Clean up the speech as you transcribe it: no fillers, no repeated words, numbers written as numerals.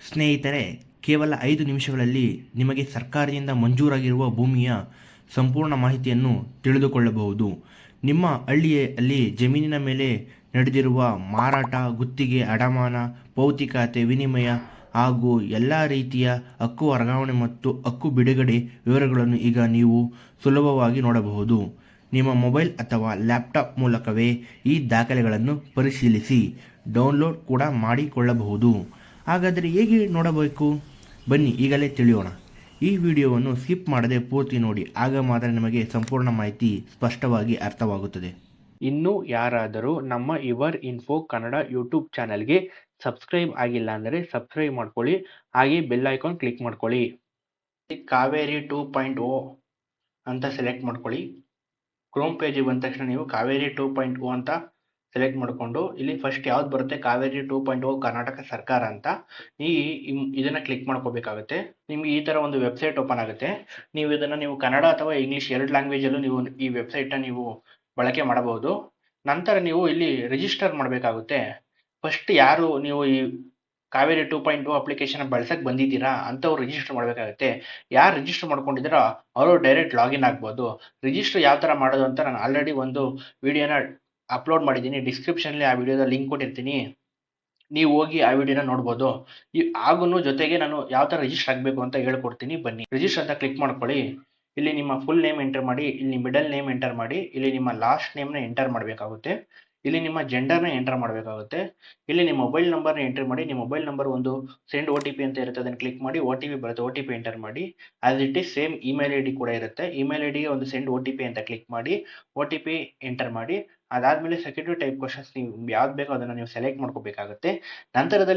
ಸ್ನೇಹಿತರೆ, ಕೇವಲ 5 ನಿಮಿಷಗಳಲ್ಲಿ ನಿಮಗೆ ಸರ್ಕಾರದಿಂದ ಮಂಜೂರಾಗಿರುವ ಭೂಮಿಯ ಸಂಪೂರ್ಣ ಮಾಹಿತಿಯನ್ನು ತಿಳಿದುಕೊಳ್ಳಬಹುದು. ನಿಮ್ಮ ಹಳ್ಳಿಯಲ್ಲಿ ಜಮೀನಿನ ಮೇಲೆ ನಡೆದಿರುವ ಮಾರಾಟ, ಗುತ್ತಿಗೆ, ಅಡಮಾನ, ಭೌತಿಕತೆ ವಿನಿಮಯ ಹಾಗೂ ಎಲ್ಲ ರೀತಿಯ ಹಕ್ಕು ವರ್ಗಾವಣೆ ಮತ್ತು ಹಕ್ಕು ಬಿಡುಗಡೆ ವಿವರಗಳನ್ನು ಈಗ ನೀವು ಸುಲಭವಾಗಿ ನೋಡಬಹುದು. ನಿಮ್ಮ ಮೊಬೈಲ್ ಅಥವಾ ಲ್ಯಾಪ್ಟಾಪ್ ಮೂಲಕವೇ ಈ ದಾಖಲೆಗಳನ್ನು ಪರಿಶೀಲಿಸಿ ಡೌನ್ಲೋಡ್ ಕೂಡ ಮಾಡಿಕೊಳ್ಳಬಹುದು. ಹಾಗಾದರೆ ಹೇಗೆ ನೋಡಬೇಕು? ಬನ್ನಿ ಈಗಲೇ ತಿಳಿಯೋಣ. ಈ ವಿಡಿಯೋವನ್ನು ಸ್ಕಿಪ್ ಮಾಡದೆ ಪೂರ್ತಿ ನೋಡಿ, ಆಗ ಮಾತ್ರ ನಿಮಗೆ ಸಂಪೂರ್ಣ ಮಾಹಿತಿ ಸ್ಪಷ್ಟವಾಗಿ ಅರ್ಥವಾಗುತ್ತದೆ. ಇನ್ನೂ ಯಾರಾದರೂ ನಮ್ಮ ಯುವರ್ ಇನ್ಫೋ ಕನ್ನಡ ಯೂಟ್ಯೂಬ್ ಚಾನಲ್ಗೆ ಸಬ್ಸ್ಕ್ರೈಬ್ ಆಗಿಲ್ಲ ಅಂದರೆ ಸಬ್ಸ್ಕ್ರೈಬ್ ಮಾಡ್ಕೊಳ್ಳಿ, ಹಾಗೆ ಬೆಲ್ ಐಕಾನ್ ಕ್ಲಿಕ್ ಮಾಡ್ಕೊಳ್ಳಿ. ಕಾವೇರಿ 2.0 ಅಂತ ಸೆಲೆಕ್ಟ್ ಮಾಡ್ಕೊಳ್ಳಿ. ಕ್ರೋಮ್ ಪೇಜಿಗೆ ಬಂದ ತಕ್ಷಣ ನೀವು ಕಾವೇರಿ 2.0 ಅಂತ ಸೆಲೆಕ್ಟ್ ಮಾಡಿಕೊಂಡು ಇಲ್ಲಿ ಫಸ್ಟ್ ಯಾವ್ದು ಬರುತ್ತೆ, ಕಾವೇರಿ 2.0 ಕರ್ನಾಟಕ ಸರ್ಕಾರ ಅಂತ ಇದನ್ನ ಕ್ಲಿಕ್ ಮಾಡ್ಕೋಬೇಕಾಗುತ್ತೆ. ನಿಮ್ಗೆ ಈ ತರ ಒಂದು ವೆಬ್ಸೈಟ್ ಓಪನ್ ಆಗುತ್ತೆ. ನೀವು ಇದನ್ನ ಕನ್ನಡ ಅಥವಾ ಇಂಗ್ಲಿಷ್ ಎರಡು ಲ್ಯಾಂಗ್ವೇಜ್ ಅಲ್ಲೂ ನೀವು ಈ ವೆಬ್ಸೈಟ್ ನೀವು ಬಳಕೆ ಮಾಡಬಹುದು. ನಂತರ ನೀವು ಇಲ್ಲಿ ರಿಜಿಸ್ಟರ್ ಮಾಡಬೇಕಾಗುತ್ತೆ. ಫಸ್ಟ್ ಯಾರು ನೀವು ಈ ಕಾವೇರಿ 2.0 ಅಪ್ಲಿಕೇಶನ್ ಬಳಸಕ್ ಬಂದಿದ್ದೀರಾ ಅಂತವ್ರು ರಿಜಿಸ್ಟರ್ ಮಾಡಬೇಕಾಗುತ್ತೆ. ಯಾರು ರಿಜಿಸ್ಟರ್ ಮಾಡ್ಕೊಂಡಿದ್ದೀರೋ ಅವರು ಡೈರೆಕ್ಟ್ ಲಾಗಿನ್ ಆಗ್ಬೋದು. ರಿಜಿಸ್ಟರ್ ಯಾವ ತರ ಮಾಡೋದು ಅಂತ ನಾನು ಆಲ್ರೆಡಿ ಒಂದು ವಿಡಿಯೋನ ಅಪ್ಲೋಡ್ ಮಾಡಿದ್ದೀನಿ. ಡಿಸ್ಕ್ರಿಪ್ಷನ್ ಆ ವಿಡಿಯೋದ ಲಿಂಕ್ ಕೊಟ್ಟಿರ್ತೀನಿ, ನೀವು ಹೋಗಿ ಆ ವಿಡಿಯೋನ ನೋಡ್ಬೋದು. ಹಾಗೂ ಜೊತೆಗೆ ನಾನು ಯಾವ ತರ ರಿಜಿಸ್ಟರ್ ಆಗಬೇಕು ಅಂತ ಹೇಳ್ಕೊಡ್ತೀನಿ. ಬನ್ನಿ, ರಿಜಿಸ್ಟರ್ ಅಂತ ಕ್ಲಿಕ್ ಮಾಡ್ಕೊಳ್ಳಿ. ಇಲ್ಲಿ ನಿಮ್ಮ ಫುಲ್ ನೇಮ್ ಎಂಟರ್ ಮಾಡಿ, ಇಲ್ಲಿ ಮಿಡಲ್ ನೇಮ್ ಎಂಟರ್ ಮಾಡಿ, ಇಲ್ಲಿ ನಿಮ್ಮ ಲಾಸ್ಟ್ ನೇಮ್ನ ಎಂಟರ್ ಮಾಡಬೇಕಾಗುತ್ತೆ. ಇಲ್ಲಿ ನಿಮ್ಮ ಜೆಂಡರ್ನ ಎಂಟರ್ ಮಾಡಬೇಕಾಗುತ್ತೆ. ಇಲ್ಲಿ ನಿಮ್ಮ ಮೊಬೈಲ್ ನಂಬರ್ನ ಎಂಟರ್ ಮಾಡಿ. ನಿಮ್ಮ ಮೊಬೈಲ್ ನಂಬರ್ ಒಂದು ಸೆಂಡ್ OTP ಅಂತ ಇರುತ್ತೆ, ಅದನ್ನು ಕ್ಲಿಕ್ ಮಾಡಿ. OTP ಬರುತ್ತೆ, OTP ಎಂಟರ್ ಮಾಡಿ. As it is same email ID ಕೂಡ ಇರುತ್ತೆ. ಇಮೇಲ್ IDಗೆ ಒಂದು ಸೆಂಡ್ OTP ಅಂತ ಕ್ಲಿಕ್ ಮಾಡಿ, OTP ಎಂಟರ್ ಮಾಡಿ. ಅದಾದ್ಮೇಲೆ ಸೆಕ್ಯೂರಿಟಿ ಟೈಪ್ ಕ್ವಶನ್ಸ್ ನೀವು ಯಾವ್ದು ಬೇಕೋ ಅದನ್ನು ನೀವು ಸೆಲೆಕ್ಟ್ ಮಾಡ್ಕೋಬೇಕಾಗುತ್ತೆ. ನಂತರದಲ್ಲಿ